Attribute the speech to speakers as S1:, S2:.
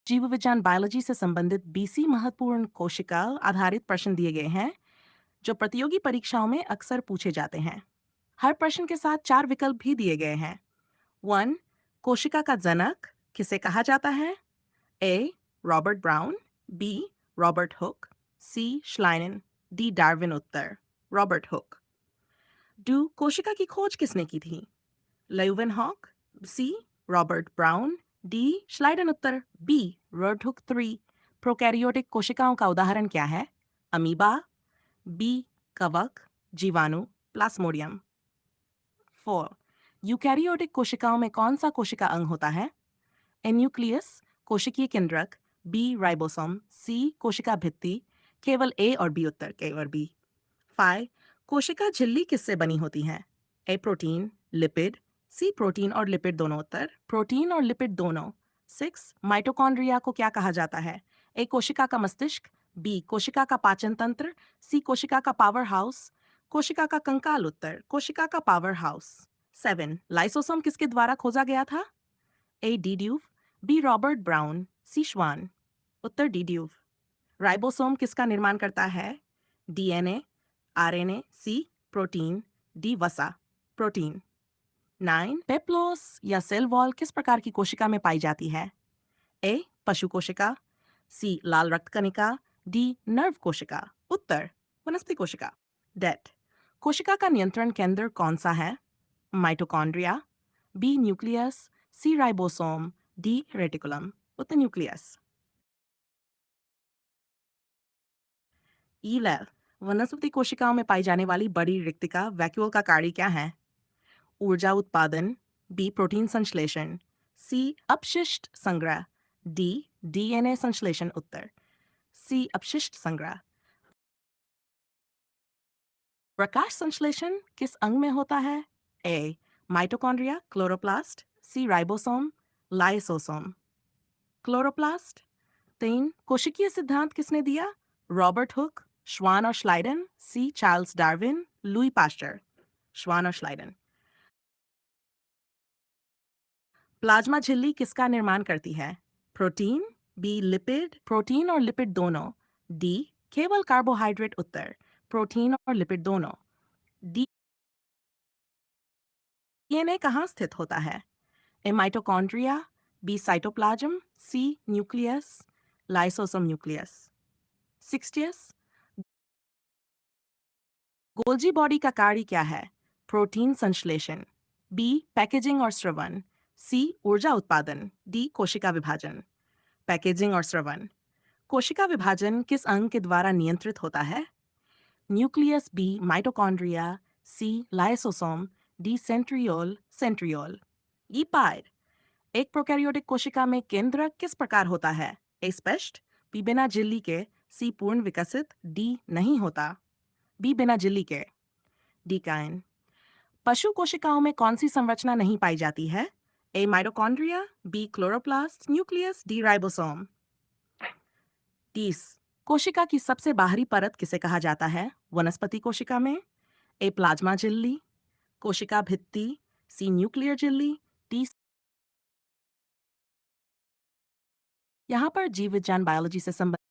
S1: जीव विज्ञान बायोलॉजी से संबंधित 20 महत्वपूर्ण कोशिका आधारित प्रश्न दिए गए हैं जो प्रतियोगी परीक्षाओं में अक्सर पूछे जाते हैं। हर प्रश्न के साथ 4 विकल्प भी दिए गए हैं। 1. कोशिका का जनक किसे कहा जाता है? A. Robert Brown, B. Robert Hooke, C. Schleiden, D. Darwin. उत्तर रॉबर्ट हुक। डू कोशिका की खोज किसने की थी? लेeuwenhoek, C. Robert Brown, D. Schleiden. उत्तर बी. रोडहुक 3। प्रोकैरियोटिक कोशिकाओं का उदाहरण क्या है? Amoeba, B. कवक, जीवाणु, प्लाज्मोडियम। 4. यूकैरियोटिक कोशिकाओं में कौन सा कोशिका अंग होता है? ए. न्यूक्लियस, कोशिकीय केंद्रक, बी. राइबोसोम, सी. कोशिका भित्ति। केवल ए और बी। उत्तर केवल बी। 5. कोशिका झिल्ली किससे बनी होती है? ए. प्रोटीन, लिपिड, सी. प्रोटीन और लिपिड दोनों। उत्तर प्रोटीन और लिपिड दोनों। 6. माइटोकॉन्ड्रिया को क्या कहा जाता है? ए. कोशिका का मस्तिष्क, बी. कोशिका का पाचन तंत्र, सी. कोशिका का पावर हाउस, कोशिका का कंकाल। उत्तर कोशिका का पावर हाउस। 7. लाइसोसोम किसके द्वारा खोजा गया था? A. De Duve, B. Robert Brown, C. Schwann. उत्तर डीड्यूव। राइबोसोम किसका निर्माण करता है? DNA, RNA, C. Protein, D. वसा। प्रोटीन। 9. पेप्लोस या सेल वॉल किस प्रकार की कोशिका में पाई जाती है? ए. पशु कोशिका, सी. लाल रक्त कणिका, डी. नर्व कोशिका। उत्तर वनस्पति कोशिका। डेट कोशिका का नियंत्रण केंद्र कौन सा है? Mitochondria, B. Nucleus, C. Ribosome, D. Reticulum. उत्तर न्यूक्लियस। 11. वनस्पति कोशिकाओं में पाई जाने वाली बड़ी रिक्तिका वैक्यूल का कार्य क्या है? ऊर्जा उत्पादन, बी. प्रोटीन संश्लेषण, सी. अपशिष्ट संग्रह, डी. डीएनए संश्लेषण। उत्तर सी. अपशिष्ट संग्रह। प्रकाश संश्लेषण किस अंग में होता है? A. Mitochondria, chloroplast, C. Ribosome, lysosome. Chloroplast. 3. कोशिकीय सिद्धांत किसने दिया? रॉबर्ट हुक, श्वान और Schleiden, C. Charles Darwin, Louis Pasteur. Schwann और श्लाइडन। प्लाज्मा झिल्ली किसका निर्माण करती है? Protein, B. लिपिड, प्रोटीन और लिपिड दोनों, डी. केवल कार्बोहाइड्रेट। उत्तर प्रोटीन और लिपिड दोनों। डीएनए कहाँ स्थित होता है? A. Mitochondria, B. Cytoplasm, C. Nucleus, lysosome nucleus. 60. Golgi body का कार्य क्या है? प्रोटीन संश्लेषण, बी. पैकेजिंग और स्रवण, सी. ऊर्जा उत्पादन, डी. कोशिका विभाजन। पैकेजिंग और स्रवण। कोशिका विभाजन किस अंग के द्वारा नियंत्रित होता है? Nucleus, B. Mitochondria, C. Lysosome, D. Centriole centriole. ये पायर एक प्रोकैरियोटिक कोशिका में केंद्रक किस प्रकार होता है? ए. स्पष्ट, बी. बिना झिल्ली के, सी. पूर्ण विकसित, डी. नहीं होता, बी. बिना झिल्ली के। डीकाइन। पशु कोशिकाओं में कौन सी संरचना नहीं पाई जाती है? A. Mitochondria, B. Chloroplast, nucleus, D. Ribosome. 30. कोशिका की सबसे बाहरी परत किसे कहा जाता है? वनस्पति कोशिका में ए. प्लाज्मा झिल्ली, कोशिका भित्ति, सी. न्यूक्लियर झिल्ली, डी. यहाँ पर जीव विज्ञान बायोलॉजी से संबंधित